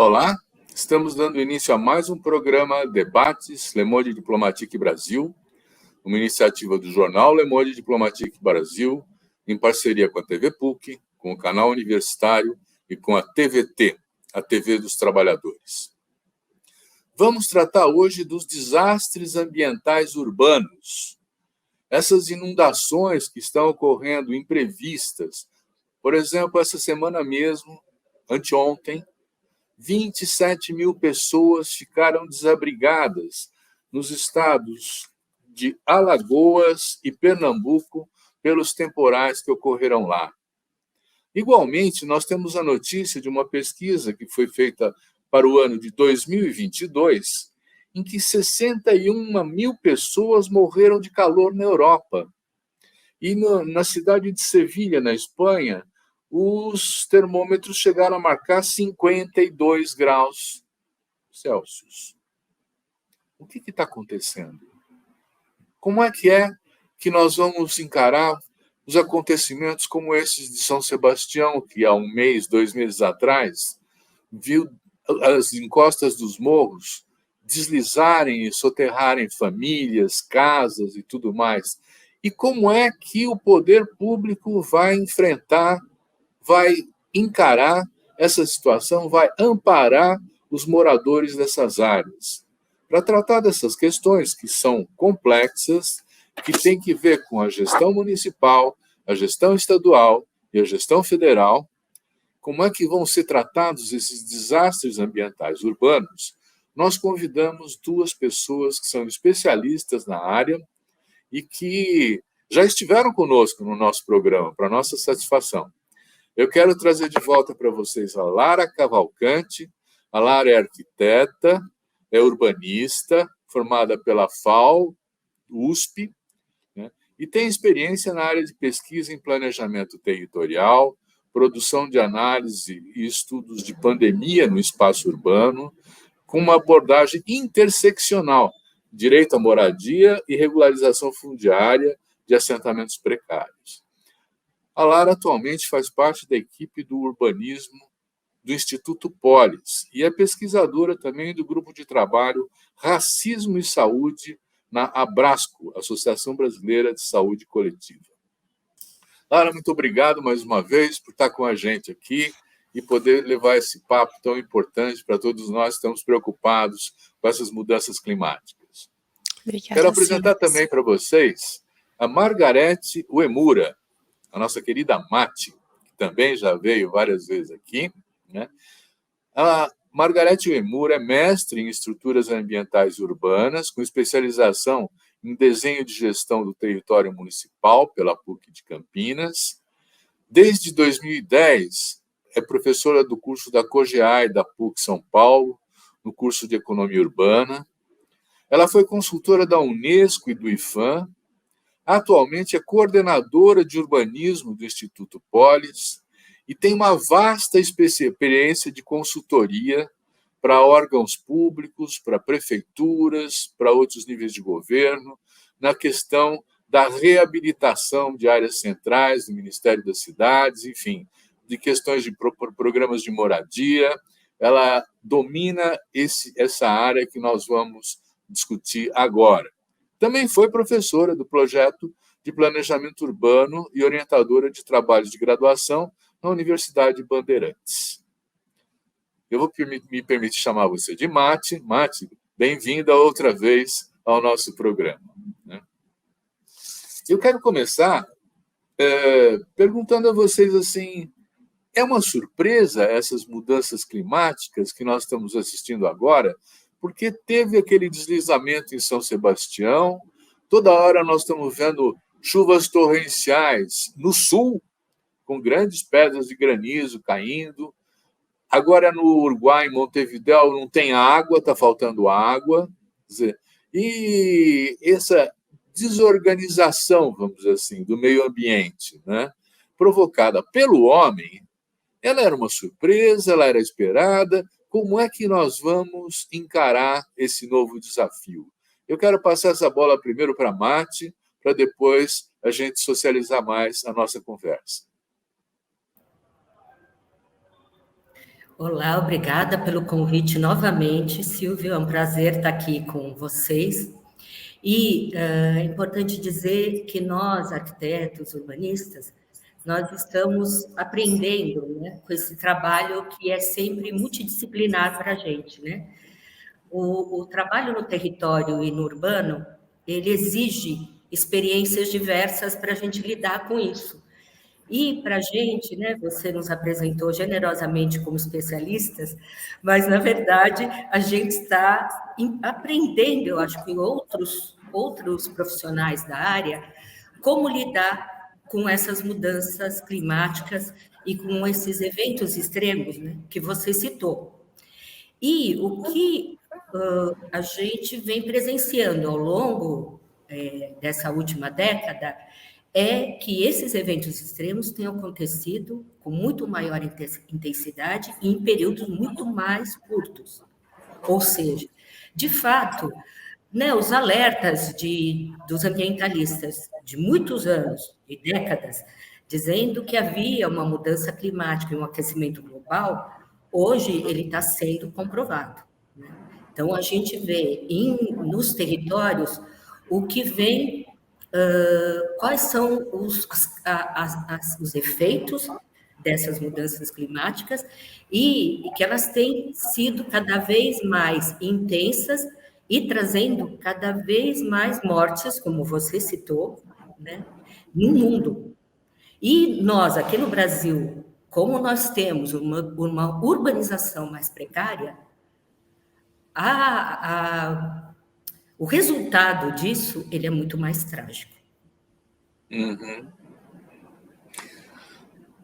Olá, estamos dando início a mais um programa Debates Le Monde Diplomatique Brasil, uma iniciativa do jornal Le Monde Diplomatique Brasil, em parceria com a TV PUC, com o canal universitário e com a TVT, a TV dos Trabalhadores. Vamos tratar hoje dos desastres ambientais urbanos, essas inundações que estão ocorrendo imprevistas. Por exemplo, essa semana mesmo, anteontem, 27 mil pessoas ficaram desabrigadas nos estados de Alagoas e Pernambuco pelos temporais que ocorreram lá. Igualmente, nós temos a notícia de uma pesquisa que foi feita para o ano de 2022, em que 61 mil pessoas morreram de calor na Europa. E na cidade de Sevilha, na Espanha, os termômetros chegaram a marcar 52 graus Celsius. O que está acontecendo? Como é que nós vamos encarar os acontecimentos como esses de São Sebastião, que há um mês, 2 meses atrás, viu as encostas dos morros deslizarem e soterrarem famílias, casas e tudo mais? E como é que o poder público vai enfrentar, vai encarar essa situação, vai amparar os moradores dessas áreas? Para tratar dessas questões que são complexas, que têm que ver com a gestão municipal, a gestão estadual e a gestão federal, como é que vão ser tratados esses desastres ambientais urbanos, nós convidamos 2 pessoas que são especialistas na área e que já estiveram conosco no nosso programa, para nossa satisfação. Eu quero trazer de volta para vocês a Lara Cavalcante. A Lara é arquiteta, é urbanista, formada pela FAO, USP, né, e tem experiência na área de pesquisa em planejamento territorial, produção de análise e estudos de pandemia no espaço urbano, com uma abordagem interseccional, direito à moradia e regularização fundiária de assentamentos precários. A Lara atualmente faz parte da equipe do urbanismo do Instituto Polis e é pesquisadora também do grupo de trabalho Racismo e Saúde na Abrasco, Associação Brasileira de Saúde Coletiva. Lara, muito obrigado mais uma vez por estar com a gente aqui e poder levar esse papo tão importante para todos nós que estamos preocupados com essas mudanças climáticas. Obrigada, Quero apresentar também para vocês a Margarete Uemura, a nossa querida Mati, que também já veio várias vezes aqui, né? A Margarete Uemura é mestre em estruturas ambientais urbanas, com especialização em desenho de gestão do território municipal pela PUC de Campinas. Desde 2010, é professora do curso da COGEAI da PUC São Paulo, no curso de Economia Urbana. Ela foi consultora da Unesco e do IFAM. Atualmente é coordenadora de urbanismo do Instituto Polis e tem uma vasta experiência de consultoria para órgãos públicos, para prefeituras, para outros níveis de governo, na questão da reabilitação de áreas centrais do Ministério das Cidades, enfim, de questões de programas de moradia. Ela domina essa área que nós vamos discutir agora. Também foi professora do projeto de planejamento urbano e orientadora de trabalhos de graduação na Universidade Bandeirantes. Eu vou me permitir chamar você de Mati. Mati, bem-vinda outra vez ao nosso programa. Eu quero começar perguntando a vocês assim, é uma surpresa essas mudanças climáticas que nós estamos assistindo agora? Porque teve aquele deslizamento em São Sebastião, toda hora nós estamos vendo chuvas torrenciais no sul, com grandes pedras de granizo caindo. Agora, no Uruguai, em Montevidéu, não tem água, está faltando água. E essa desorganização, vamos dizer assim, do meio ambiente, né, provocada pelo homem, ela era uma surpresa, ela era esperada. Como é que nós vamos encarar esse novo desafio? Eu quero passar essa bola primeiro para a Mati, para depois a gente socializar mais a nossa conversa. Olá, obrigada pelo convite novamente, Silvio. É um prazer estar aqui com vocês. E é importante dizer que nós, arquitetos, urbanistas, nós estamos aprendendo, né, com esse trabalho que é sempre multidisciplinar para a gente, né? O trabalho no território e no urbano, ele exige experiências diversas para a gente lidar com isso. E para a gente, né, você nos apresentou generosamente como especialistas, mas, na verdade, a gente está aprendendo, eu acho que outros profissionais da área, como lidar com essas mudanças climáticas e com esses eventos extremos, né, que você citou. E o que a gente vem presenciando ao longo dessa última década é que esses eventos extremos têm acontecido com muito maior intensidade e em períodos muito mais curtos. Ou seja, de fato, né, os alertas dos ambientalistas de muitos anos, de décadas, dizendo que havia uma mudança climática e um aquecimento global, hoje ele está sendo comprovado. Né? Então, a gente vê nos territórios o que vem, quais são os efeitos dessas mudanças climáticas e que elas têm sido cada vez mais intensas e trazendo cada vez mais mortes, como você citou, né, no mundo. E nós, aqui no Brasil, como nós temos uma urbanização mais precária, o resultado disso ele é muito mais trágico. Uhum.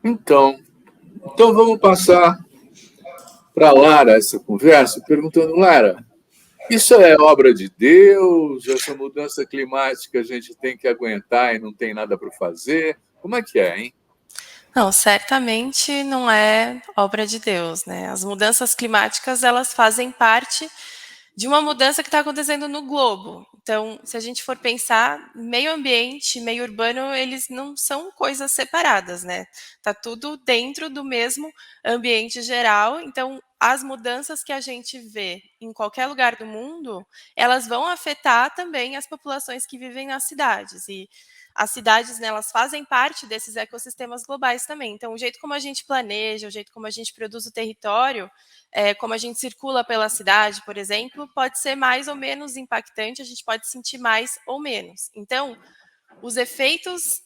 Então vamos passar para Lara essa conversa, perguntando, Lara, isso é obra de Deus? Essa mudança climática a gente tem que aguentar e não tem nada para fazer? Como é que é, hein? Não, certamente não é obra de Deus, né? As mudanças climáticas, elas fazem parte de uma mudança que está acontecendo no globo. Então, se a gente for pensar, meio ambiente, meio urbano, eles não são coisas separadas, né? Tá tudo dentro do mesmo ambiente geral. Então, as mudanças que a gente vê em qualquer lugar do mundo, elas vão afetar também as populações que vivem nas cidades. E as cidades, né, elas fazem parte desses ecossistemas globais também. Então, o jeito como a gente planeja, o jeito como a gente produz o território, como a gente circula pela cidade, por exemplo, pode ser mais ou menos impactante, a gente pode sentir mais ou menos. Então, os efeitos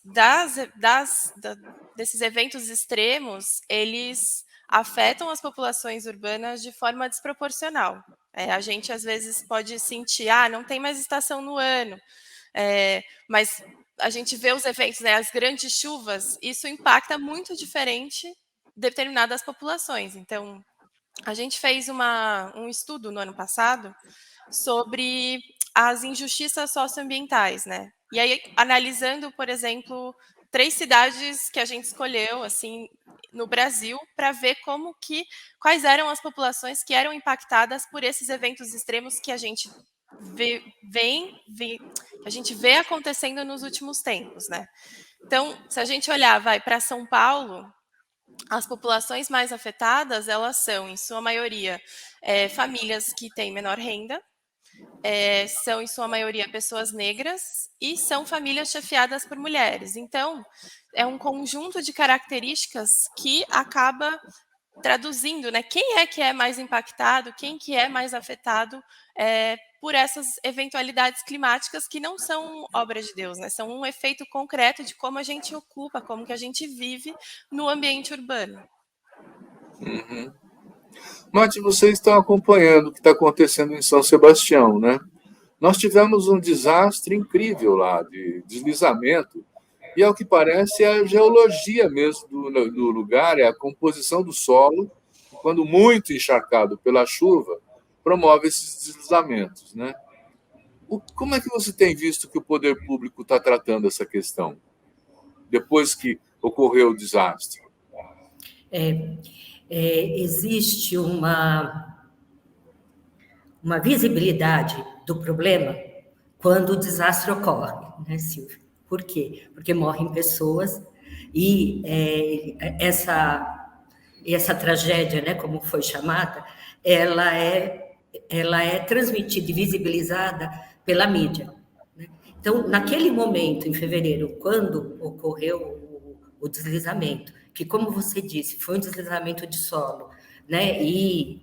desses eventos extremos, eles afetam as populações urbanas de forma desproporcional. A gente, às vezes, pode sentir, não tem mais estação no ano, mas a gente vê os eventos, né, as grandes chuvas, isso impacta muito diferente determinadas populações. Então, a gente fez um estudo no ano passado sobre as injustiças socioambientais, né? E aí, analisando, por exemplo, 3 cidades que a gente escolheu, assim, no Brasil, para ver quais eram as populações que eram impactadas por esses eventos extremos que a gente vê acontecendo nos últimos tempos, né? Então, se a gente olhar, para São Paulo, as populações mais afetadas, elas são, em sua maioria, famílias que têm menor renda, são, em sua maioria, pessoas negras e são famílias chefiadas por mulheres. Então, é um conjunto de características que acaba traduzindo, né, quem é que é mais impactado, quem que é mais afetado por essas eventualidades climáticas que não são obra de Deus, né, são um efeito concreto de como a gente ocupa, como que a gente vive no ambiente urbano. Uhum. Mati, vocês estão acompanhando o que está acontecendo em São Sebastião, né? Nós tivemos um desastre incrível lá, de deslizamento, e ao que parece é a geologia mesmo do lugar, é a composição do solo, quando muito encharcado pela chuva, promove esses deslizamentos, né? Como é que você tem visto que o poder público está tratando essa questão, depois que ocorreu o desastre? Existe uma visibilidade do problema quando o desastre ocorre, né, Silvia? Por quê? Porque morrem pessoas e essa tragédia, né, como foi chamada, ela é transmitida e visibilizada pela mídia. Né? Então, naquele momento, em fevereiro, quando ocorreu o deslizamento, que, como você disse, foi um deslizamento de solo, né, e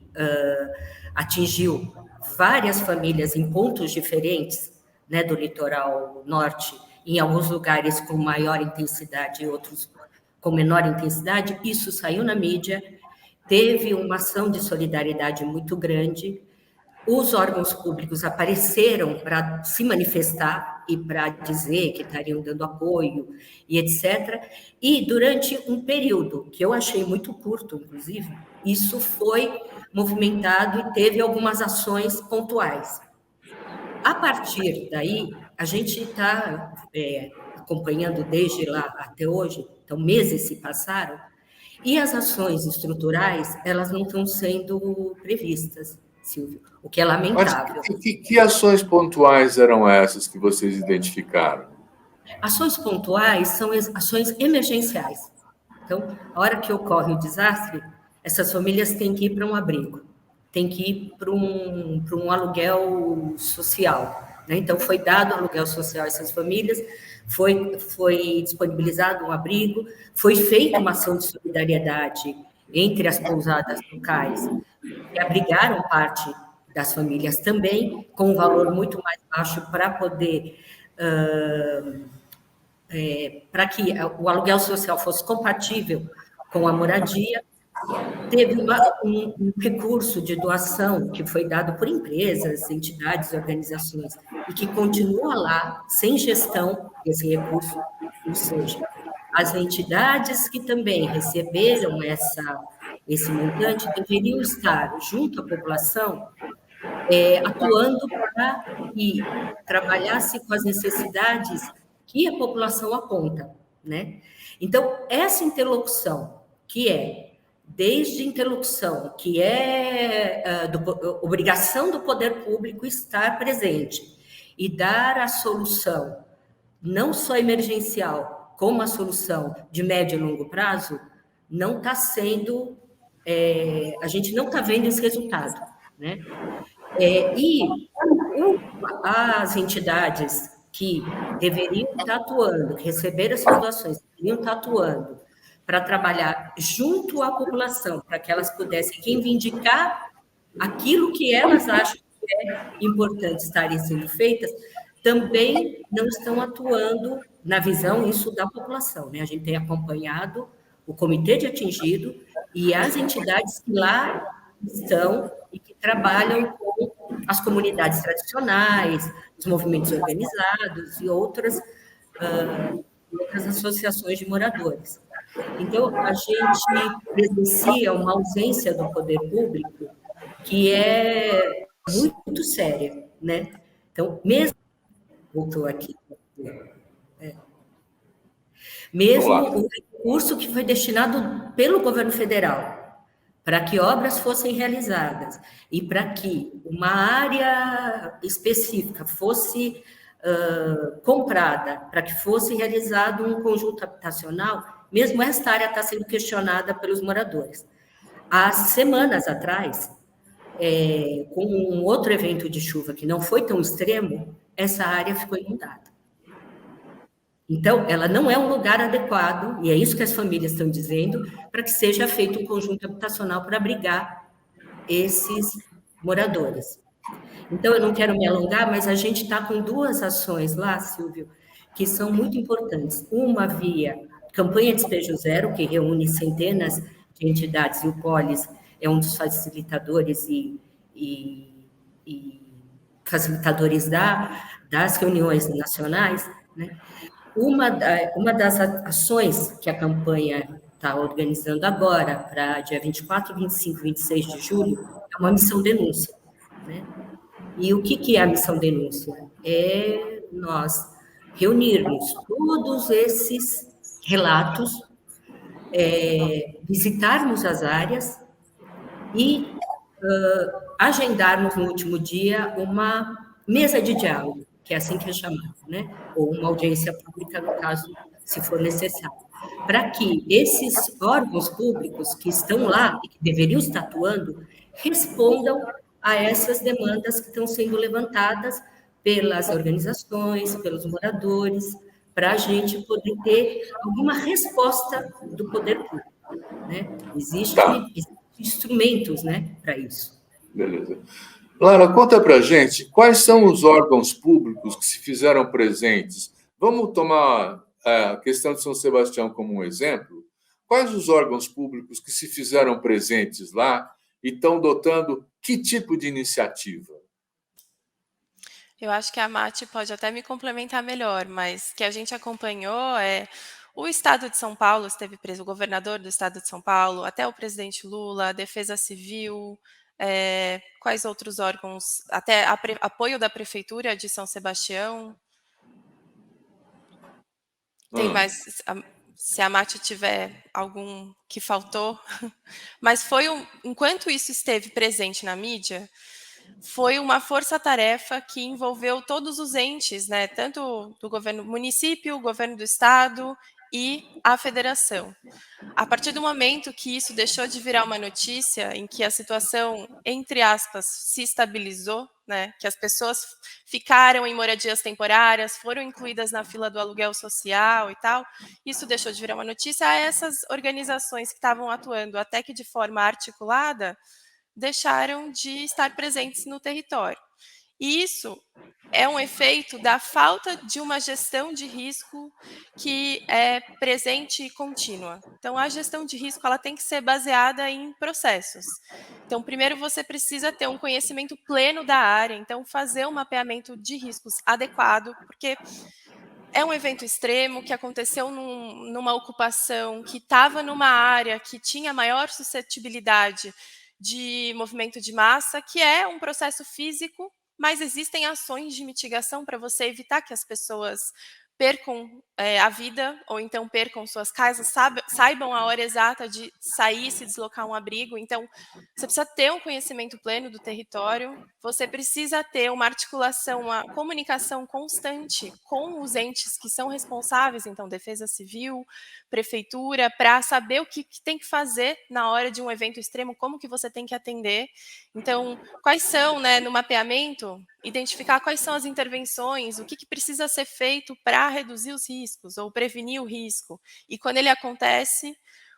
atingiu várias famílias em pontos diferentes, né, do litoral norte, em alguns lugares com maior intensidade e outros com menor intensidade, isso saiu na mídia, teve uma ação de solidariedade muito grande, os órgãos públicos apareceram para se manifestar e para dizer que estariam dando apoio e etc. E durante um período, que eu achei muito curto, inclusive, isso foi movimentado e teve algumas ações pontuais. A partir daí, a gente está acompanhando desde lá até hoje, então meses se passaram, e as ações estruturais, elas não estão sendo previstas, Silvio, o que é lamentável. Mas que ações pontuais eram essas que vocês identificaram? Ações pontuais são ações emergenciais. Então, a hora que ocorre o desastre, essas famílias têm que ir para um abrigo, têm que ir para um aluguel social. Né? Então, foi dado aluguel social a essas famílias, foi disponibilizado um abrigo, foi feita uma ação de solidariedade entre as pousadas locais, que abrigaram parte das famílias também, com um valor muito mais baixo para poder... para que o aluguel social fosse compatível com a moradia. Teve um recurso de doação que foi dado por empresas, entidades, organizações, e que continua lá, sem gestão desse recurso, ou seja, as entidades que também receberam esse montante deveriam estar junto à população, atuando para que trabalhasse com as necessidades que a população aponta, né? Então, essa interlocução, que é desde interlocução, que é obrigação do poder público estar presente e dar a solução, não só emergencial, como a solução de médio e longo prazo, não está sendo... a gente não está vendo esse resultado, né? E as entidades que deveriam estar atuando, que receberam essas doações, deveriam estar atuando para trabalhar junto à população, para que elas pudessem reivindicar aquilo que elas acham que é importante estarem sendo feitas, também não estão atuando na visão isso da população. Né? A gente tem acompanhado o Comitê de Atingido e as entidades que lá estão e que trabalham com as comunidades tradicionais, os movimentos organizados e outras associações de moradores. Então, a gente presencia uma ausência do poder público que é muito séria, né? Então, mesmo... Voltou aqui. Mesmo o recurso que foi destinado pelo governo federal para que obras fossem realizadas e para que uma área específica fosse comprada, para que fosse realizado um conjunto habitacional, mesmo esta área está sendo questionada pelos moradores. Há semanas atrás, com um outro evento de chuva que não foi tão extremo, essa área ficou inundada. Então, ela não é um lugar adequado, e é isso que as famílias estão dizendo, para que seja feito um conjunto habitacional para abrigar esses moradores. Então, eu não quero me alongar, mas a gente está com duas ações lá, Silvio, que são muito importantes. Uma via Campanha Despejo Zero, que reúne centenas de entidades, e o Polis é um dos facilitadores e facilitadores das reuniões nacionais, né? Uma das ações que a campanha está organizando agora, para dia 24, 25 e 26 de julho, é uma missão denúncia. Né? E o que é a missão denúncia? É nós reunirmos todos esses relatos, visitarmos as áreas e agendarmos no último dia uma mesa de diálogo, que é assim que é chamado, né? Ou uma audiência pública, no caso, se for necessário. para que esses órgãos públicos que estão lá e que deveriam estar atuando respondam a essas demandas que estão sendo levantadas pelas organizações, pelos moradores, para a gente poder ter alguma resposta do poder público, né? Existem instrumentos, né, para isso. Beleza. Lara, conta para a gente quais são os órgãos públicos que se fizeram presentes. Vamos tomar a questão de São Sebastião como um exemplo. Quais os órgãos públicos que se fizeram presentes lá e estão dotando que tipo de iniciativa? Eu acho que a Mati pode até me complementar melhor, mas que a gente acompanhou o Estado de São Paulo esteve preso, o governador do Estado de São Paulo, até o presidente Lula, a Defesa Civil, quais outros órgãos, até apoio da Prefeitura de São Sebastião. Tem mais, se a Mati tiver algum que faltou, mas enquanto isso esteve presente na mídia, foi uma força-tarefa que envolveu todos os entes, né, tanto do governo município, o governo do estado e a federação. A partir do momento que isso deixou de virar uma notícia, em que a situação, entre aspas, se estabilizou, né, que as pessoas ficaram em moradias temporárias, foram incluídas na fila do aluguel social e tal, isso deixou de virar uma notícia. Essas organizações que estavam atuando até que de forma articulada deixaram de estar presentes no território. E isso é um efeito da falta de uma gestão de risco que é presente e contínua. Então, a gestão de risco ela tem que ser baseada em processos. Então, primeiro você precisa ter um conhecimento pleno da área, então fazer um mapeamento de riscos adequado, porque é um evento extremo que aconteceu numa ocupação que estava numa área que tinha maior suscetibilidade de movimento de massa, que é um processo físico, mas existem ações de mitigação para você evitar que as pessoas percam a vida, ou então percam suas casas, saibam a hora exata de sair e se deslocar a um abrigo. Então, você precisa ter um conhecimento pleno do território, você precisa ter uma articulação, uma comunicação constante com os entes que são responsáveis, então, Defesa Civil, Prefeitura, para saber o que tem que fazer na hora de um evento extremo, como que você tem que atender. Então, quais são, né, no mapeamento, identificar quais são as intervenções, o que precisa ser feito para reduzir os riscos ou prevenir o risco. E quando ele acontece,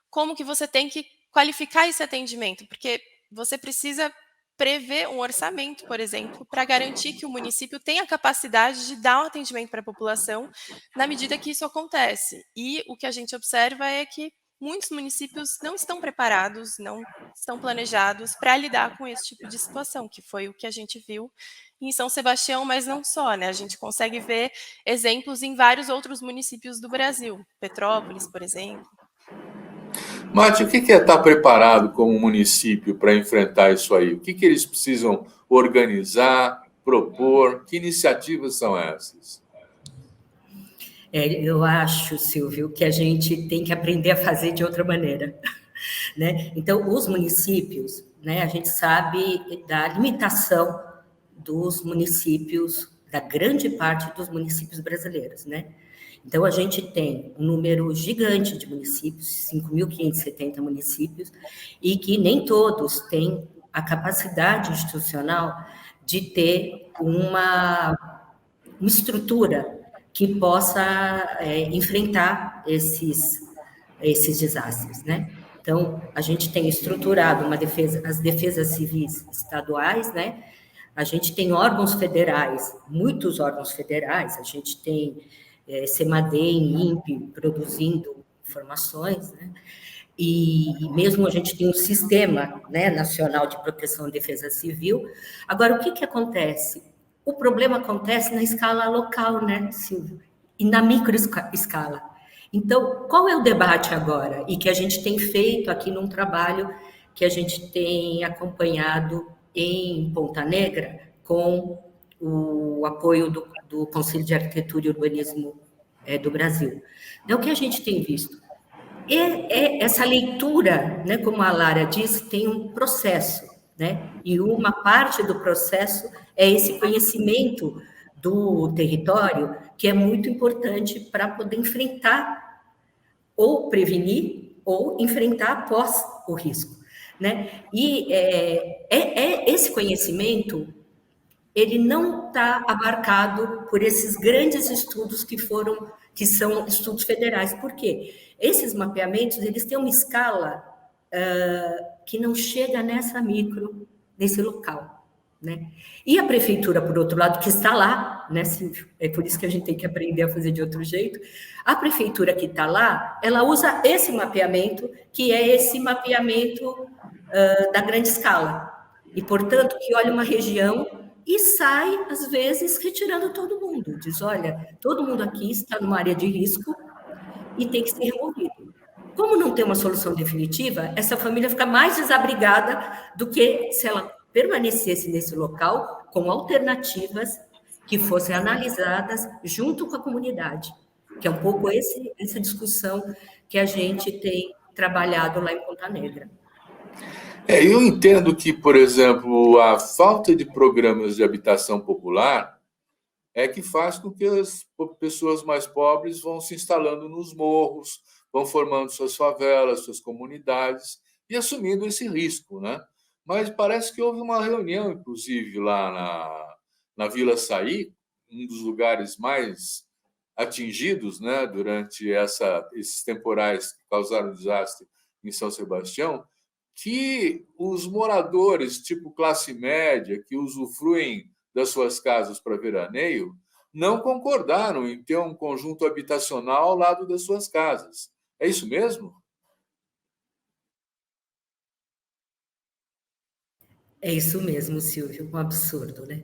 como que você tem que qualificar esse atendimento? Porque você precisa prever um orçamento, por exemplo, para garantir que o município tenha capacidade de dar um atendimento para a população na medida que isso acontece. E o que a gente observa é que muitos municípios não estão preparados, não estão planejados para lidar com esse tipo de situação, que foi o que a gente viu em São Sebastião, mas não só, né? A gente consegue ver exemplos em vários outros municípios do Brasil, Petrópolis, por exemplo. Mati, o que é estar preparado como município para enfrentar isso aí? O que eles precisam organizar, propor? Que iniciativas são essas? Eu acho, Silvio, que a gente tem que aprender a fazer de outra maneira, né? Então, os municípios, né, a gente sabe da limitação dos municípios, da grande parte dos municípios brasileiros, né? Então, a gente tem um número gigante de municípios, 5.570 municípios, e que nem todos têm a capacidade institucional de ter uma estrutura que possa enfrentar esses desastres, né? Então, a gente tem estruturado as defesas civis estaduais, né? A gente tem órgãos federais, muitos órgãos federais, a gente tem CEMADEM, INPE, produzindo informações, né? E mesmo a gente tem um sistema, né, nacional de proteção e defesa civil. Agora, o que acontece? O problema acontece na escala local, né, Silvio? E na microescala. Então, qual é o debate agora? E que a gente tem feito aqui num trabalho que a gente tem acompanhado em Ponta Negra, com o apoio do Conselho de Arquitetura e Urbanismo do Brasil. Então, o que a gente tem visto? Essa leitura, né, como a Lara disse, tem um processo, né? E uma parte do processo é esse conhecimento do território, que é muito importante para poder enfrentar ou prevenir ou enfrentar após o risco, né? E esse conhecimento ele não está abarcado por esses grandes estudos que são estudos federais. Por quê? Esses mapeamentos eles têm uma escala que não chega nessa micro, nesse local. Né? E a prefeitura, por outro lado, que está lá, né, Silvio? É por isso que a gente tem que aprender a fazer de outro jeito. A prefeitura que está lá, ela usa esse mapeamento, que é esse mapeamento da grande escala. E, portanto, que olha uma região e sai, às vezes, retirando todo mundo. Diz, olha, todo mundo aqui está numa área de risco e tem que ser removido. Como não tem uma solução definitiva, essa família fica mais desabrigada do que se ela permanecesse nesse local com alternativas que fossem analisadas junto com a comunidade, que é um pouco essa discussão que a gente tem trabalhado lá em Ponta Negra. Eu entendo que, por exemplo, a falta de programas de habitação popular é que faz com que as pessoas mais pobres vão se instalando nos morros, vão formando suas favelas, suas comunidades e assumindo esse risco, né? Mas parece que houve uma reunião, inclusive, lá na Vila Saí, um dos lugares mais atingidos, né, durante esses temporais que causaram desastre em São Sebastião, que os moradores, tipo classe média, que usufruem das suas casas para veraneio, não concordaram em ter um conjunto habitacional ao lado das suas casas. É isso mesmo? É isso mesmo, Silvio, um absurdo, né?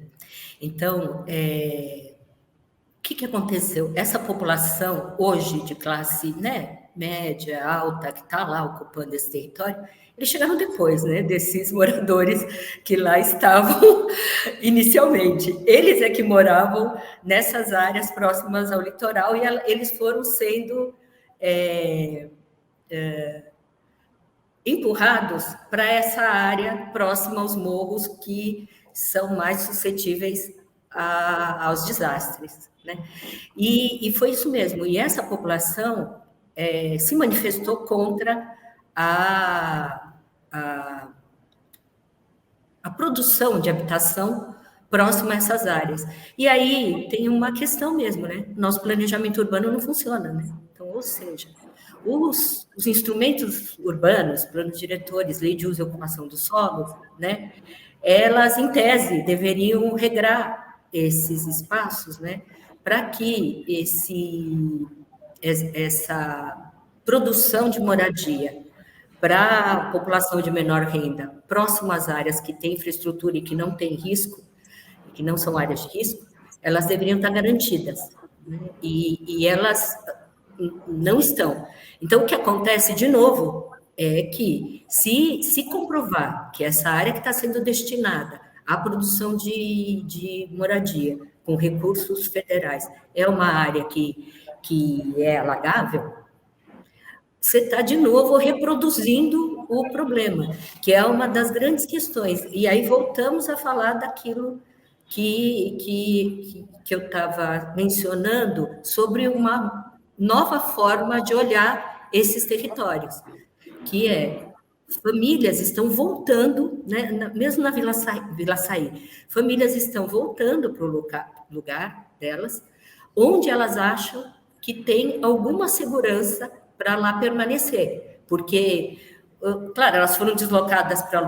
Então, o que aconteceu? Essa população hoje de classe, né, média, alta, que está lá ocupando esse território, eles chegaram depois, né, desses moradores que lá estavam inicialmente. Eles é que moravam nessas áreas próximas ao litoral e eles foram sendo empurrados para essa área próxima aos morros que são mais suscetíveis aos desastres, né? E foi isso mesmo. E essa população se manifestou contra a produção de habitação próxima a essas áreas. E aí tem uma questão mesmo, né? Nosso planejamento urbano não funciona, né? Então, ou seja, os instrumentos urbanos, planos diretores, lei de uso e ocupação do solo, né? Elas, em tese, deveriam regrar esses espaços, né? Para que essa produção de moradia para a população de menor renda, próximo às áreas que têm infraestrutura e que não têm risco, que não são áreas de risco, elas deveriam estar garantidas, né? E elas não estão. Então, o que acontece, de novo, é que, se comprovar que essa área que está sendo destinada à produção de moradia com recursos federais é uma área que é alagável, você está, de novo, reproduzindo o problema, que é uma das grandes questões. E aí voltamos a falar daquilo que eu estava mencionando sobre uma nova forma de olhar esses territórios, que famílias estão voltando, né, mesmo na Vila Saí, famílias estão voltando para o lugar delas, onde elas acham que tem alguma segurança para lá permanecer, porque, claro, elas foram deslocadas para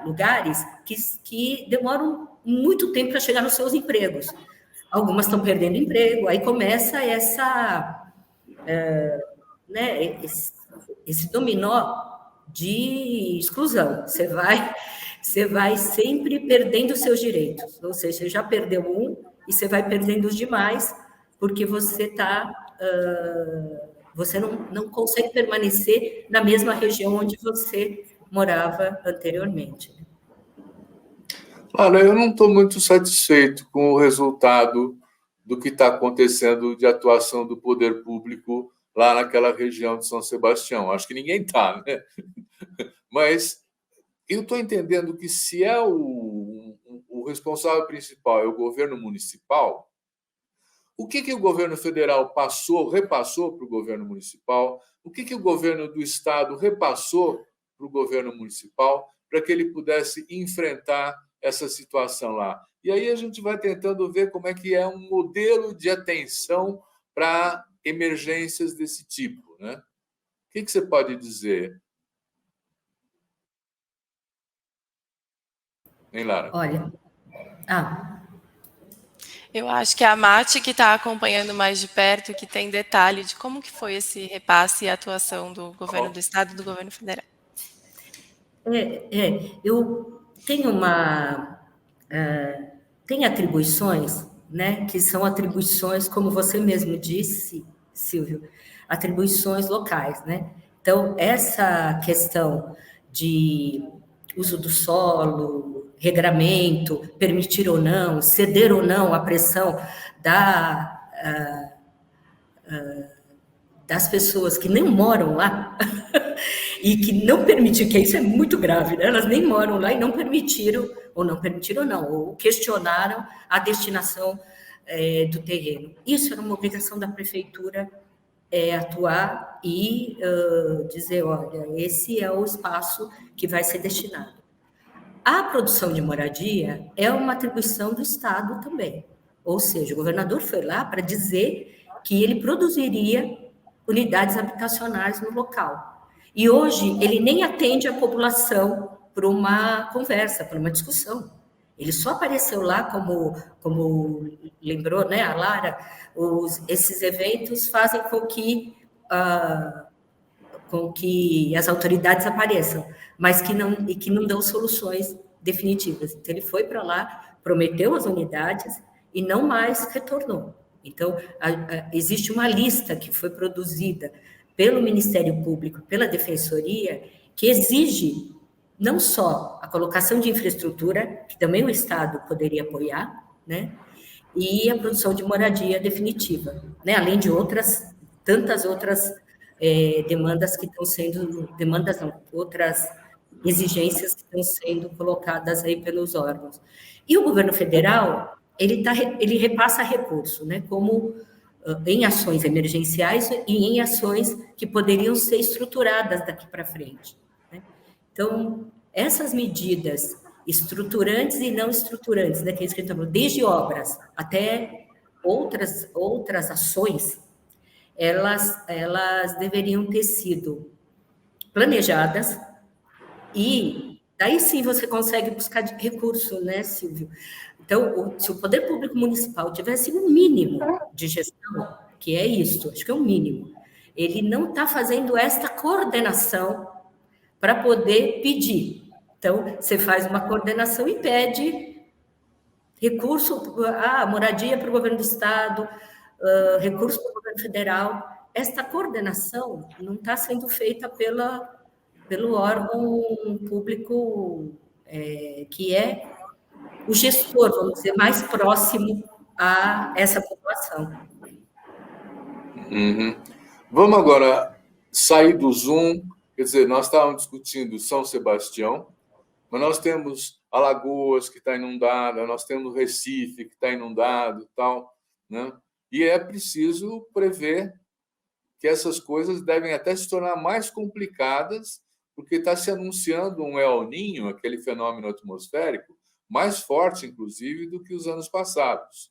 lugares que demoram muito tempo para chegar nos seus empregos. Algumas estão perdendo emprego, aí começa esse dominó de exclusão. Você vai sempre perdendo os seus direitos, ou seja, você já perdeu um e você vai perdendo os demais, porque você não consegue permanecer na mesma região onde você morava anteriormente. Olha, eu não estou muito satisfeito com o resultado do que está acontecendo de atuação do poder público lá naquela região de São Sebastião. Acho que ninguém está, né? Mas eu estou entendendo que se o responsável principal é o governo municipal, O que o governo federal repassou para o governo municipal? O que o governo do estado repassou para o governo municipal para que ele pudesse enfrentar essa situação lá? E aí a gente vai tentando ver como é que é um modelo de atenção para emergências desse tipo, né? O que você pode dizer, hein, Lara? Olha, eu acho que é a Mati que está acompanhando mais de perto, que tem detalhe de como que foi esse repasse e a atuação do governo do estado e do governo federal. Eu tenho tem atribuições, né, que são atribuições, como você mesmo disse, Silvio, atribuições locais, né? Então, essa questão de uso do solo, regramento, permitir ou não, ceder ou não à pressão das pessoas que nem moram lá e que não permitiram, que isso é muito grave, né? Elas nem moram lá e não permitiram ou questionaram a destinação do terreno. Isso era uma obrigação da prefeitura atuar e dizer, olha, esse é o espaço que vai ser destinado. A produção de moradia é uma atribuição do Estado também, ou seja, o governador foi lá para dizer que ele produziria unidades habitacionais no local. E hoje ele nem atende a população para uma conversa, para uma discussão. Ele só apareceu lá, como lembrou, né, a Lara, esses eventos fazem com que as autoridades apareçam, mas que não dão soluções definitivas. Então, ele foi para lá, prometeu as unidades e não mais retornou. Então, existe uma lista que foi produzida pelo Ministério Público, pela Defensoria, que exige não só a colocação de infraestrutura, que também o Estado poderia apoiar, né, e a produção de moradia definitiva, né, além de tantas outras demandas que estão sendo, outras exigências que estão sendo colocadas aí pelos órgãos. E o governo federal, ele repassa recurso, né, como em ações emergenciais e em ações que poderiam ser estruturadas daqui para frente, né? Então, essas medidas estruturantes e não estruturantes, né, que a gente está falando, desde obras até outras ações, elas deveriam ter sido planejadas e daí sim você consegue buscar recurso, né, Silvio? Então, se o poder público municipal tivesse um mínimo de gestão, que é isso, acho que é o mínimo, ele não está fazendo esta coordenação para poder pedir. Então, você faz uma coordenação e pede recurso, moradia para o governo do estado, recurso para o governo federal. Esta coordenação não está sendo feita pelo órgão público que é o gestor, vamos dizer, mais próximo a essa população. Uhum. Vamos agora sair do Zoom. Quer dizer, nós estávamos discutindo São Sebastião, mas nós temos Alagoas, que está inundada, nós temos Recife, que está inundado e tal, né? E é preciso prever que essas coisas devem até se tornar mais complicadas, porque está se anunciando um El Niño, aquele fenômeno atmosférico, mais forte, inclusive, do que os anos passados.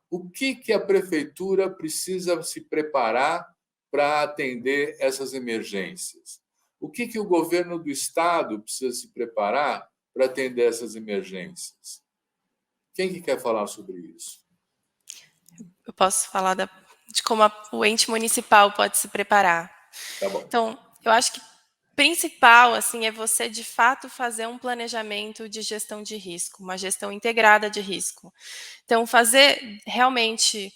O que a prefeitura precisa se preparar para atender essas emergências? O que o governo do estado precisa se preparar para atender essas emergências? Quem que quer falar sobre isso? Eu posso falar de como o ente municipal pode se preparar. Tá bom. Então, eu acho que principal, assim, é você, de fato, fazer um planejamento de gestão de risco, uma gestão integrada de risco. Então, fazer realmente,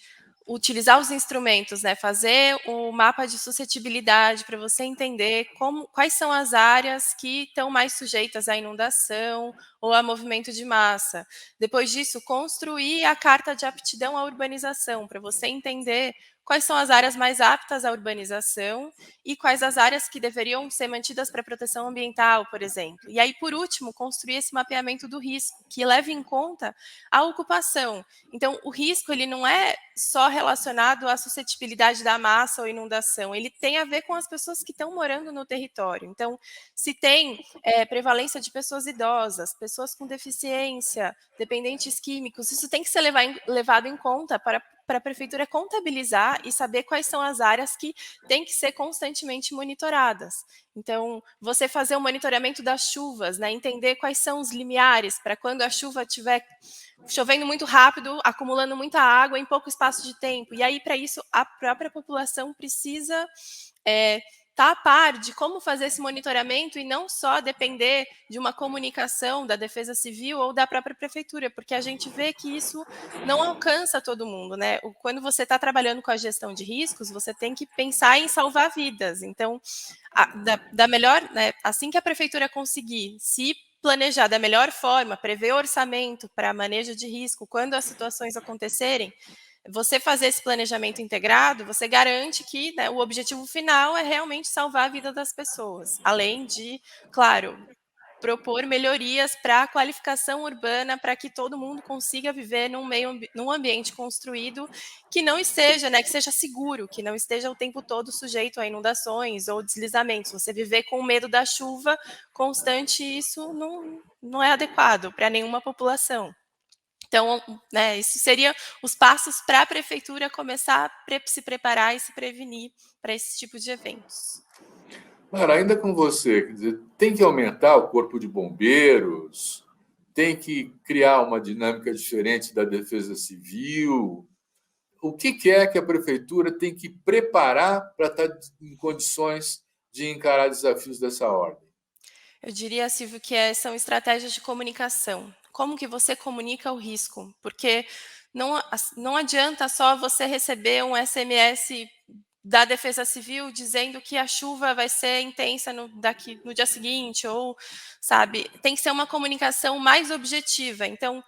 utilizar os instrumentos, né? Fazer o mapa de suscetibilidade para você entender quais são as áreas que estão mais sujeitas à inundação ou a movimento de massa. Depois disso, construir a carta de aptidão à urbanização, para você entender quais são as áreas mais aptas à urbanização e quais as áreas que deveriam ser mantidas para proteção ambiental, por exemplo. E aí, por último, construir esse mapeamento do risco, que leve em conta a ocupação. Então, o risco ele não é só relacionado à suscetibilidade da massa ou inundação, ele tem a ver com as pessoas que estão morando no território. Então, se tem prevalência de pessoas idosas, pessoas com deficiência, dependentes químicos, isso tem que ser levado em conta para a prefeitura contabilizar e saber quais são as áreas que têm que ser constantemente monitoradas. Então, você fazer o monitoramento das chuvas, né, entender quais são os limiares para quando a chuva estiver chovendo muito rápido, acumulando muita água em pouco espaço de tempo. E aí, para isso, a própria população precisa estar a par de como fazer esse monitoramento e não só depender de uma comunicação da Defesa Civil ou da própria prefeitura, porque a gente vê que isso não alcança todo mundo, né? Quando você está trabalhando com a gestão de riscos, você tem que pensar em salvar vidas. Então, da melhor, né, assim que a prefeitura conseguir se planejar da melhor forma, prever orçamento para manejo de risco, quando as situações acontecerem, você fazer esse planejamento integrado, você garante que, né, o objetivo final é realmente salvar a vida das pessoas, além de, claro, propor melhorias para a qualificação urbana, para que todo mundo consiga viver num ambiente construído que não esteja, né, que seja seguro, que não esteja o tempo todo sujeito a inundações ou deslizamentos. Você viver com medo da chuva constante, isso não é adequado para nenhuma população. Então, né, isso seria os passos para a prefeitura começar a se preparar e se prevenir para esse tipo de eventos. Mara, ainda com você, quer dizer, tem que aumentar o corpo de bombeiros, tem que criar uma dinâmica diferente da Defesa Civil. O que é que a prefeitura tem que preparar para estar em condições de encarar desafios dessa ordem? Eu diria, Silvio, que são estratégias de comunicação. Como que você comunica o risco? Porque não adianta só você receber um SMS da Defesa Civil dizendo que a chuva vai ser intensa no dia seguinte, ou, sabe, tem que ser uma comunicação mais objetiva. Então,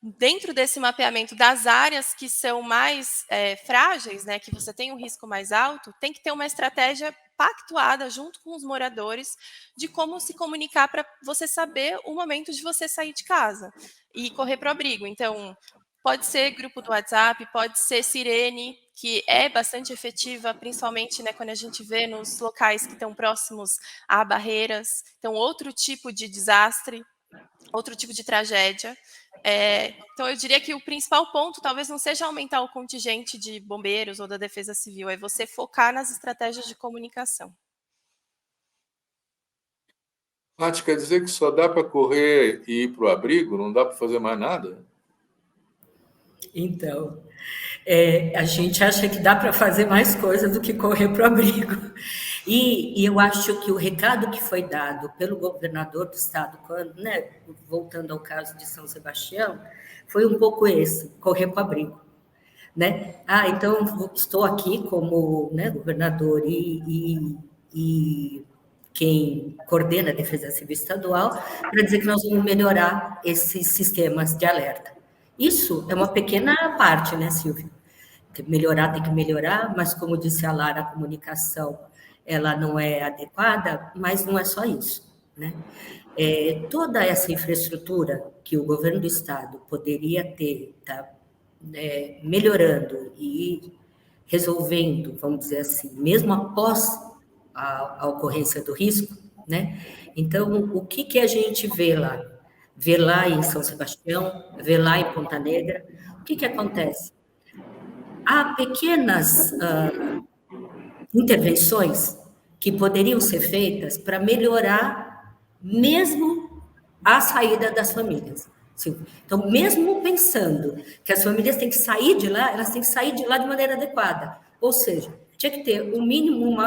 dentro desse mapeamento das áreas que são mais frágeis, né, que você tem um risco mais alto, tem que ter uma estratégia pactuada junto com os moradores de como se comunicar para você saber o momento de você sair de casa e correr para o abrigo. Então, pode ser grupo do WhatsApp, pode ser sirene, que é bastante efetiva, principalmente, né, quando a gente vê nos locais que estão próximos a barreiras. Então, outro tipo de desastre, outro tipo de tragédia. Então, eu diria que o principal ponto talvez não seja aumentar o contingente de bombeiros ou da Defesa Civil, é você focar nas estratégias de comunicação. Nath, quer dizer que só dá para correr e ir para o abrigo? Não dá para fazer mais nada? Então, a gente acha que dá para fazer mais coisas do que correr para o abrigo. E eu acho que o recado que foi dado pelo governador do estado, quando, né, voltando ao caso de São Sebastião, foi um pouco esse, correr para o abrigo. Né? Então, estou aqui como, né, governador e quem coordena a Defesa Civil Estadual, para dizer que nós vamos melhorar esses sistemas de alerta. Isso é uma pequena parte, né, Silvio? Tem que melhorar, mas como disse a Lara, a comunicação ela não é adequada, mas não é só isso, né? Toda essa infraestrutura que o governo do estado poderia ter, tá, melhorando e resolvendo, vamos dizer assim, mesmo após a ocorrência do risco, né? Então, o que a gente vê lá? Vê lá em São Sebastião, vê lá em Ponta Negra, o que acontece? Há pequenas intervenções que poderiam ser feitas para melhorar mesmo a saída das famílias. Então, mesmo pensando que as famílias têm que sair de lá, elas têm que sair de lá de maneira adequada. Ou seja, tinha que ter o mínimo,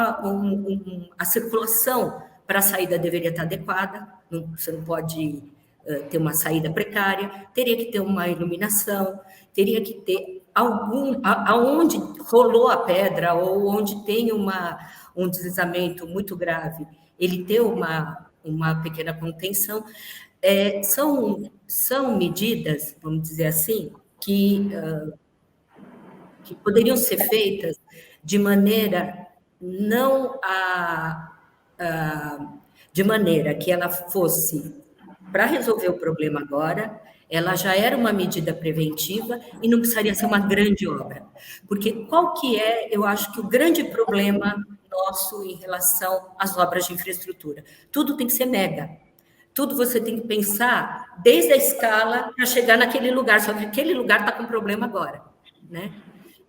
a circulação para a saída deveria estar adequada, você não pode ter uma saída precária, teria que ter uma iluminação, teria que ter aonde rolou a pedra ou onde tem um deslizamento muito grave, ele ter uma pequena contenção. são medidas, vamos dizer assim, que poderiam ser feitas de maneira não de maneira que ela fosse para resolver o problema agora, ela já era uma medida preventiva e não precisaria ser uma grande obra. Porque qual que é, eu acho que o grande problema nosso em relação às obras de infraestrutura? Tudo tem que ser mega. Tudo você tem que pensar desde a escala para chegar naquele lugar, só que aquele lugar está com problema agora, né?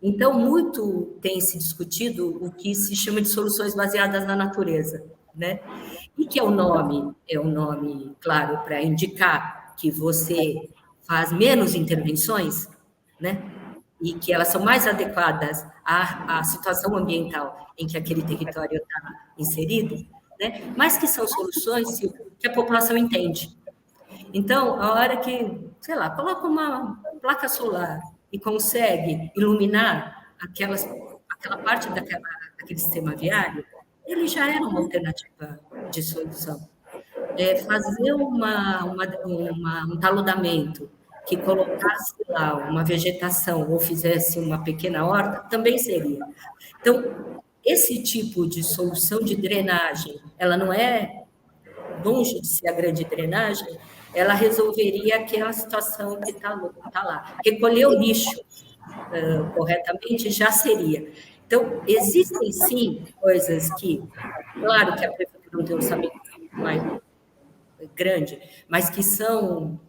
Então, muito tem se discutido o que se chama de soluções baseadas na natureza, né? E que é um nome, claro, para indicar que você faz menos intervenções, né? E que elas são mais adequadas à situação ambiental em que aquele território está inserido, né? Mas que são soluções que a população entende. Então, a hora que, sei lá, coloca uma placa solar e consegue iluminar aquela parte daquele sistema viário, ele já era uma alternativa de solução. Fazer um taludamento que colocasse lá uma vegetação ou fizesse uma pequena horta, também seria. Então, esse tipo de solução de drenagem, ela não é longe de ser a grande drenagem, ela resolveria aquela situação que está lá. Recolher o lixo corretamente já seria. Então, existem, sim, coisas que, claro que a prefeitura não tem um orçamento mais grande, mas que são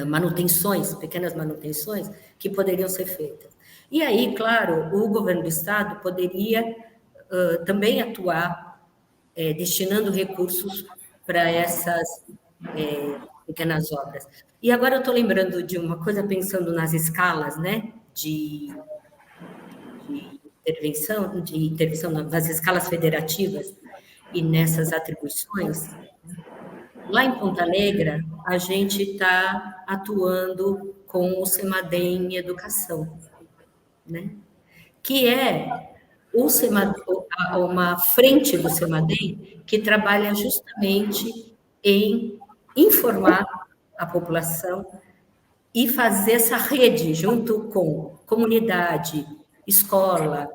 manutenções, pequenas manutenções, que poderiam ser feitas. E aí, claro, o governo do Estado poderia também atuar destinando recursos para essas pequenas obras. E agora eu estou lembrando de uma coisa, pensando nas escalas, né, de intervenção nas escalas federativas e nessas atribuições. Lá em Ponta Negra, a gente está atuando com o CEMADEM em educação, né? Que é uma frente do CEMADEM que trabalha justamente em informar a população e fazer essa rede junto com comunidade, escola,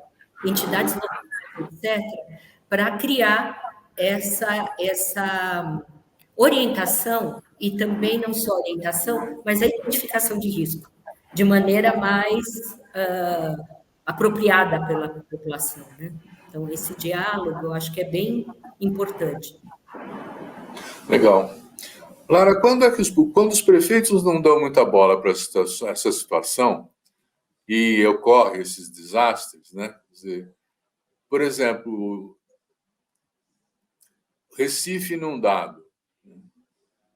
entidades locais, etc., para criar essa orientação e também não só orientação, mas a identificação de risco, de maneira mais apropriada pela população, né? Então, esse diálogo, eu acho que é bem importante. Legal. Lara, quando os prefeitos não dão muita bola para essa situação e ocorrem esses desastres, né? Quer dizer, por exemplo, Recife inundado.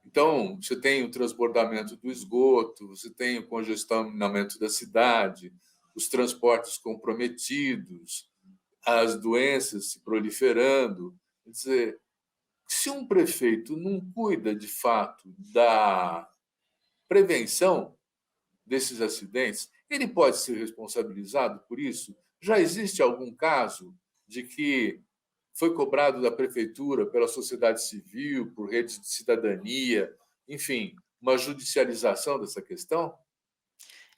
Então, você tem o transbordamento do esgoto, você tem o congestionamento da cidade, os transportes comprometidos, as doenças se proliferando. Quer dizer, se um prefeito não cuida, de fato, da prevenção desses acidentes, ele pode ser responsabilizado por isso? Já existe algum caso de que foi cobrado da prefeitura, pela sociedade civil, por redes de cidadania, enfim, uma judicialização dessa questão?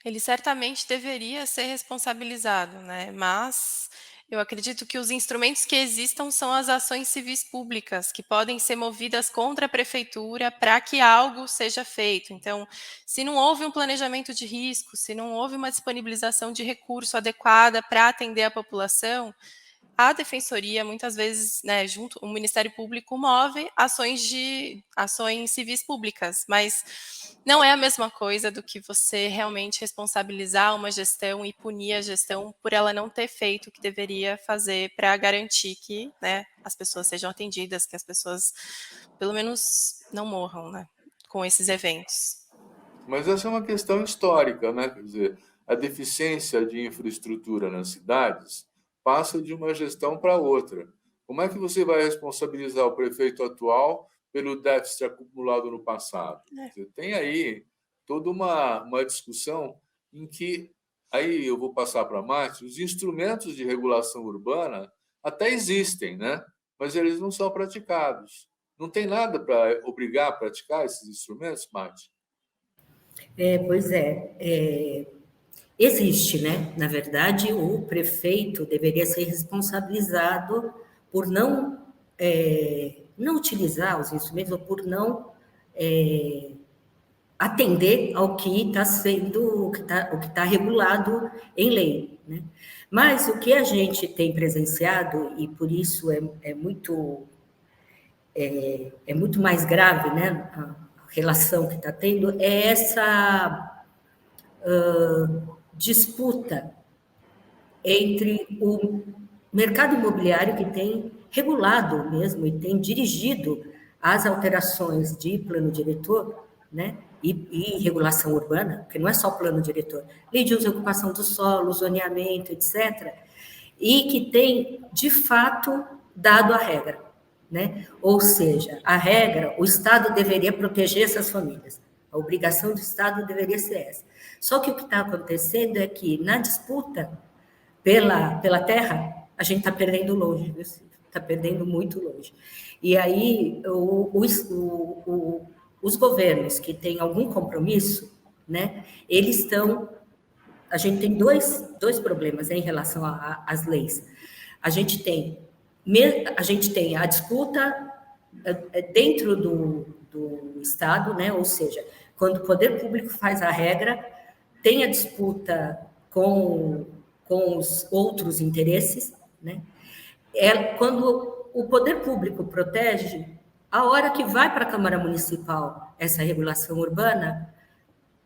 Ele certamente deveria ser responsabilizado, né? Mas eu acredito que os instrumentos que existam são as ações civis públicas, que podem ser movidas contra a prefeitura para que algo seja feito. Então, se não houve um planejamento de risco, se não houve uma disponibilização de recurso adequada para atender a população, a defensoria, muitas vezes, né, junto, o Ministério Público move ações civis públicas, mas não é a mesma coisa do que você realmente responsabilizar uma gestão e punir a gestão por ela não ter feito o que deveria fazer para garantir que, né, as pessoas sejam atendidas, que as pessoas, pelo menos, não morram, né, com esses eventos. Mas essa é uma questão histórica, né? Quer dizer, a deficiência de infraestrutura nas cidades passa de uma gestão para outra. Como é que você vai responsabilizar o prefeito atual pelo déficit acumulado no passado? Você tem aí toda uma discussão em que, aí eu vou passar para a Márcia, os instrumentos de regulação urbana até existem, né? Mas eles não são praticados. Não tem nada para obrigar a praticar esses instrumentos, Mate? Pois é. Existe, né? Na verdade, o prefeito deveria ser responsabilizado por não utilizar os instrumentos ou por não atender ao que está sendo, o que está regulado em lei, né? Mas o que a gente tem presenciado, e por isso é muito mais grave, né, a relação que está tendo, é essa disputa entre o mercado imobiliário, que tem regulado mesmo e tem dirigido as alterações de plano diretor, né, e regulação urbana, porque não é só plano diretor, lei de uso e ocupação do solo, zoneamento, etc., e que tem, de fato, dado a regra, né? Ou seja, a regra, o Estado deveria proteger essas famílias, a obrigação do Estado deveria ser essa. Só que o que está acontecendo é que, na disputa pela terra, a gente está perdendo longe, está perdendo muito longe. E aí, os governos que têm algum compromisso, né, eles estão... A gente tem dois problemas, né, em relação às leis. A gente tem a disputa dentro do Estado, né, ou seja, quando o poder público faz a regra, tem a disputa com os outros interesses, né? Quando o poder público protege, a hora que vai para a Câmara Municipal essa regulação urbana,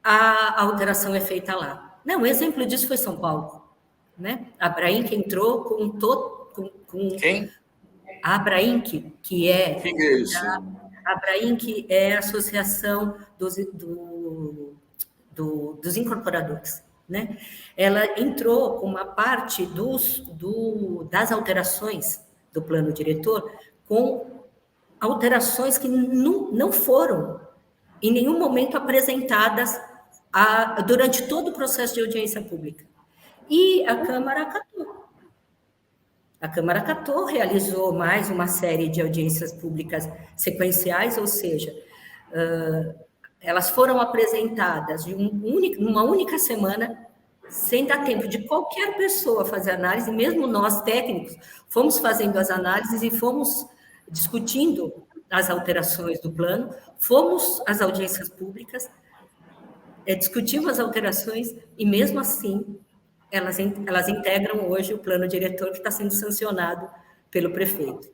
a alteração é feita lá. Não, um exemplo disso foi São Paulo, né? A Abrainc entrou com Quem? a Abrainc, que é... O que é isso? A Abrainc é a Associação dos Incorporadores, né? Ela entrou com uma parte das alterações do plano diretor, com alterações que não foram em nenhum momento apresentadas durante todo o processo de audiência pública. E a Câmara acatou. A Câmara acatou, realizou mais uma série de audiências públicas sequenciais, ou seja, elas foram apresentadas numa única semana, sem dar tempo de qualquer pessoa fazer análise, mesmo nós, técnicos, fomos fazendo as análises e fomos discutindo as alterações do plano, fomos às audiências públicas, discutimos as alterações e, mesmo assim, elas integram hoje o plano diretor que está sendo sancionado pelo prefeito.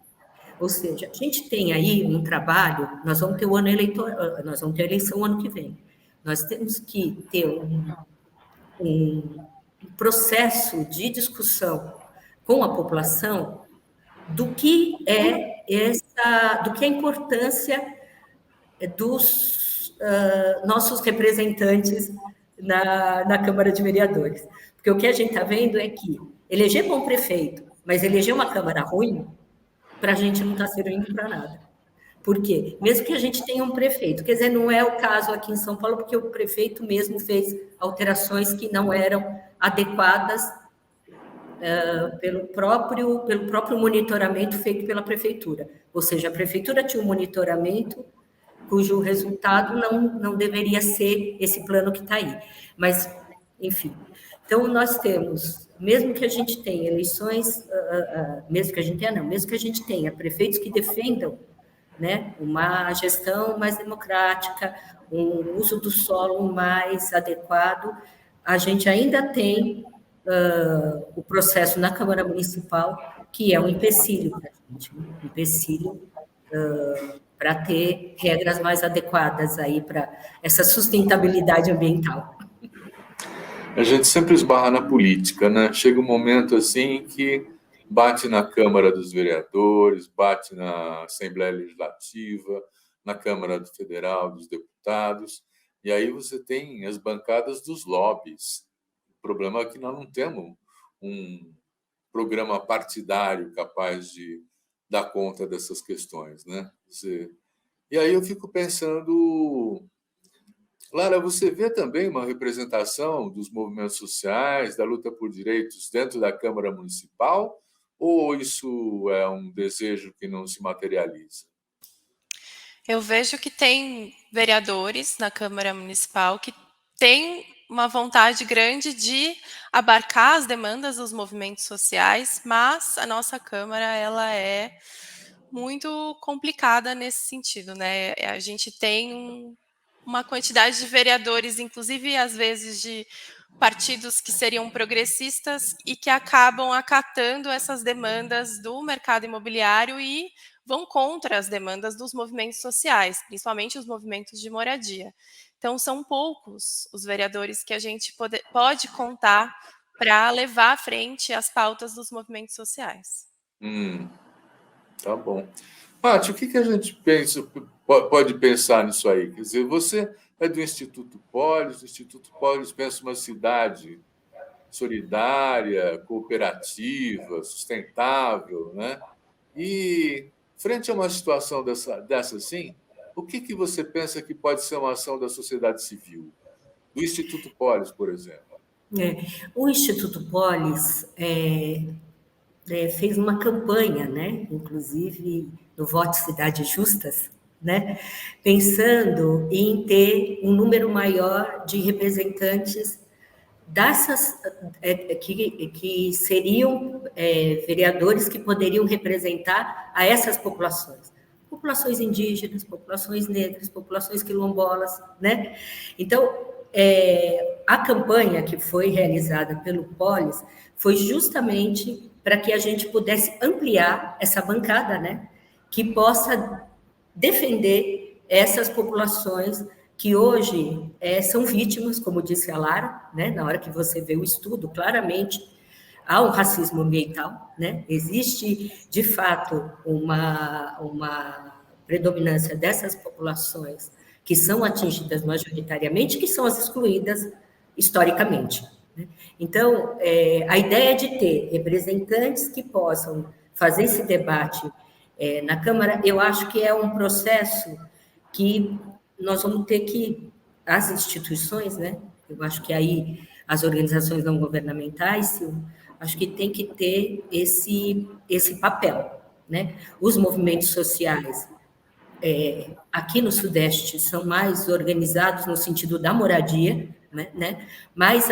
Ou seja, a gente tem aí um trabalho, nós vamos ter o ano eleitoral, nós vamos ter a eleição ano que vem. Nós temos que ter um processo de discussão com a população do que é a importância dos nossos representantes na Câmara de Vereadores. Porque o que a gente está vendo é que eleger bom prefeito, mas eleger uma Câmara ruim, para a gente não está servindo para nada. Por quê? Mesmo que a gente tenha um prefeito, quer dizer, não é o caso aqui em São Paulo, porque o prefeito mesmo fez alterações que não eram adequadas pelo próprio monitoramento feito pela prefeitura. Ou seja, a prefeitura tinha um monitoramento cujo resultado não deveria ser esse plano que está aí. Mas, enfim. Então, nós temos, mesmo que a gente tenha eleições, mesmo que a gente tenha prefeitos que defendam, né, uma gestão mais democrática, um uso do solo mais adequado, a gente ainda tem o processo na Câmara Municipal, que é um empecilho para a gente, um empecilho para ter regras mais adequadas aí para essa sustentabilidade ambiental. A gente sempre esbarra na política, né? Chega um momento assim que bate na Câmara dos Vereadores, bate na Assembleia Legislativa, na Câmara Federal dos Deputados, e aí você tem as bancadas dos lobbies. O problema é que nós não temos um programa partidário capaz de dar conta dessas questões, né? E aí eu fico pensando, Lara, você vê também uma representação dos movimentos sociais, da luta por direitos dentro da Câmara Municipal, ou isso é um desejo que não se materializa? Eu vejo que tem vereadores na Câmara Municipal que têm uma vontade grande de abarcar as demandas dos movimentos sociais, mas a nossa Câmara ela é muito complicada nesse sentido, né? A gente tem uma quantidade de vereadores, inclusive às vezes de partidos que seriam progressistas e que acabam acatando essas demandas do mercado imobiliário e vão contra as demandas dos movimentos sociais, principalmente os movimentos de moradia. Então, são poucos os vereadores que a gente pode contar para levar à frente as pautas dos movimentos sociais. Tá bom. Paty, o que a gente pode pensar nisso aí? Quer dizer, você é do Instituto Polis, o Instituto Polis pensa uma cidade solidária, cooperativa, sustentável, né? E, frente a uma situação dessa assim, o que você pensa que pode ser uma ação da sociedade civil? Do Instituto Polis, por exemplo. O Instituto Polis fez uma campanha, né? Inclusive no Vote Cidades Justas, né? Pensando em ter um número maior de representantes dessas que seriam vereadores que poderiam representar a essas populações indígenas, populações negras, populações quilombolas, né? Então, a campanha que foi realizada pelo Polis foi justamente para que a gente pudesse ampliar essa bancada, né? Que possa defender essas populações que hoje são vítimas, como disse a Lara, né? Na hora que você vê o estudo, claramente há um racismo ambiental, né? Existe, de fato, uma predominância dessas populações que são atingidas majoritariamente, que são as excluídas historicamente. Né? Então, a ideia de ter representantes que possam fazer esse debate na Câmara, eu acho que é um processo que nós vamos ter que, as instituições, né? Eu acho que aí as organizações não governamentais, acho que tem que ter esse papel, né? Os movimentos sociais aqui no Sudeste são mais organizados no sentido da moradia, né? Mas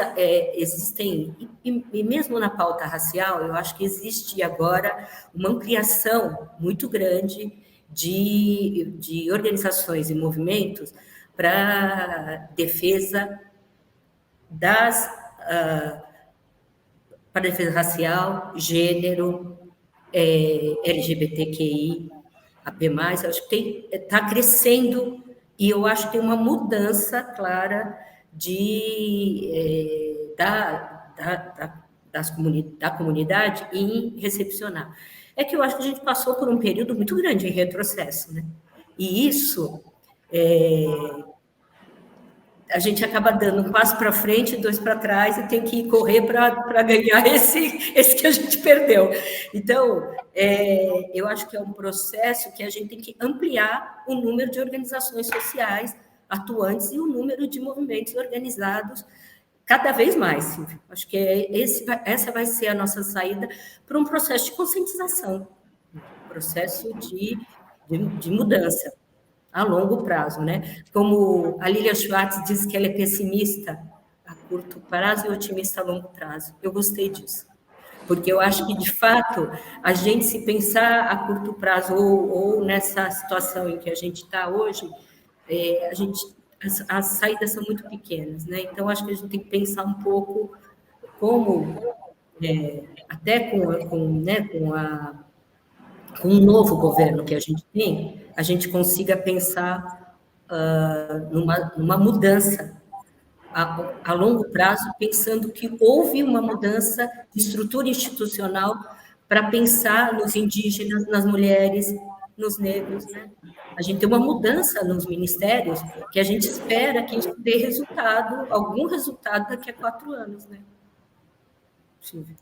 existem, e mesmo na pauta racial, eu acho que existe agora uma ampliação muito grande de organizações e movimentos para defesa para defesa racial, gênero, LGBTQI, AP+, eu acho que está crescendo e eu acho que tem uma mudança clara da comunidade em recepcionar. É que eu acho que a gente passou por um período muito grande em retrocesso, né? E isso a gente acaba dando um passo para frente, 2 para trás, e tem que correr para ganhar esse que a gente perdeu. Então, eu acho que é um processo que a gente tem que ampliar o número de organizações sociais atuantes e o número de movimentos organizados cada vez mais, Silvio. Acho que essa vai ser a nossa saída para um processo de conscientização, um processo de mudança a longo prazo, né? Como a Lilia Schwartz diz que ela é pessimista a curto prazo e otimista a longo prazo. Eu gostei disso, porque eu acho que, de fato, a gente se pensar a curto prazo ou nessa situação em que a gente está hoje, as saídas são muito pequenas, né? Então, acho que a gente tem que pensar um pouco como, até com um novo governo que a gente tem, a gente consiga pensar numa mudança a longo prazo, pensando que houve uma mudança de estrutura institucional para pensar nos indígenas, nas mulheres, nos negros, né? A gente tem uma mudança nos ministérios que a gente espera que isso dê resultado, algum resultado daqui a 4 anos, né?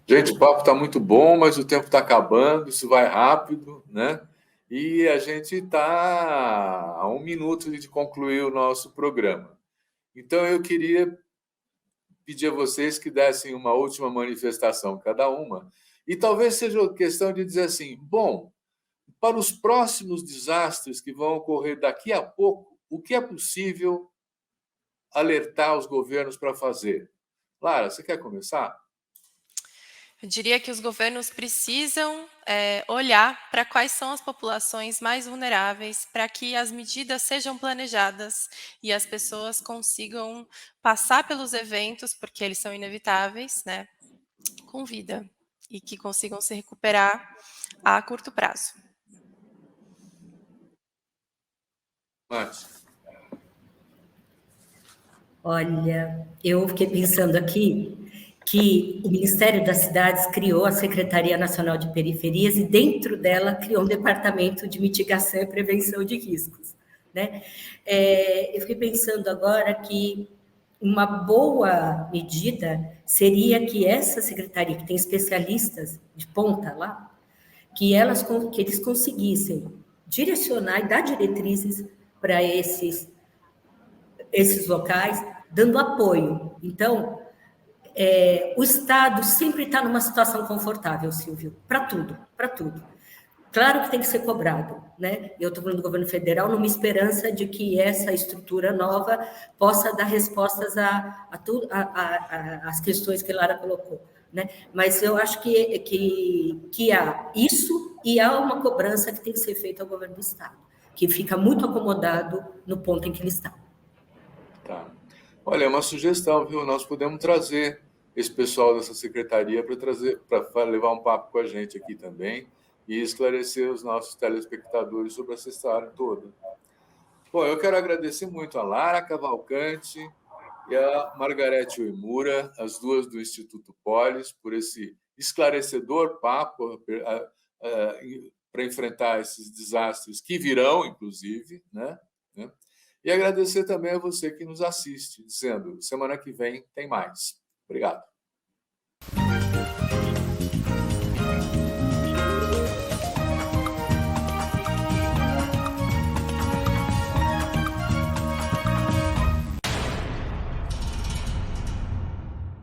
Gente, o papo está muito bom, mas o tempo está acabando, isso vai rápido, né? E a gente está a 1 minuto de concluir o nosso programa. Então, eu queria pedir a vocês que dessem uma última manifestação, cada uma, e talvez seja questão de dizer assim, bom, para os próximos desastres que vão ocorrer daqui a pouco, o que é possível alertar os governos para fazer? Lara, você quer começar? Eu diria que os governos precisam olhar para quais são as populações mais vulneráveis, para que as medidas sejam planejadas e as pessoas consigam passar pelos eventos, porque eles são inevitáveis, né, com vida, e que consigam se recuperar a curto prazo. Márcia. Olha, eu fiquei pensando aqui que o Ministério das Cidades criou a Secretaria Nacional de Periferias e dentro dela criou um departamento de mitigação e prevenção de riscos, né? Eu fiquei pensando agora que uma boa medida seria que essa secretaria, que tem especialistas de ponta lá, que eles conseguissem direcionar e dar diretrizes para esses locais, dando apoio. Então, o Estado sempre está numa situação confortável, Silvio, para tudo, para tudo. Claro que tem que ser cobrado, né? Eu estou falando do governo federal numa esperança de que essa estrutura nova possa dar respostas às questões que Lara colocou, né? Mas eu acho que há isso e há uma cobrança que tem que ser feita ao governo do Estado, que fica muito acomodado no ponto em que ele está. Tá. Olha, é uma sugestão, viu? Nós podemos trazer esse pessoal dessa secretaria para levar um papo com a gente aqui também e esclarecer os nossos telespectadores sobre essa história toda. Bom, eu quero agradecer muito a Lara Cavalcante e a Margarete Uemura, as duas do Instituto Polis, por esse esclarecedor papo para enfrentar esses desastres que virão, inclusive, né? E agradecer também a você que nos assiste, dizendo, semana que vem tem mais. Obrigado.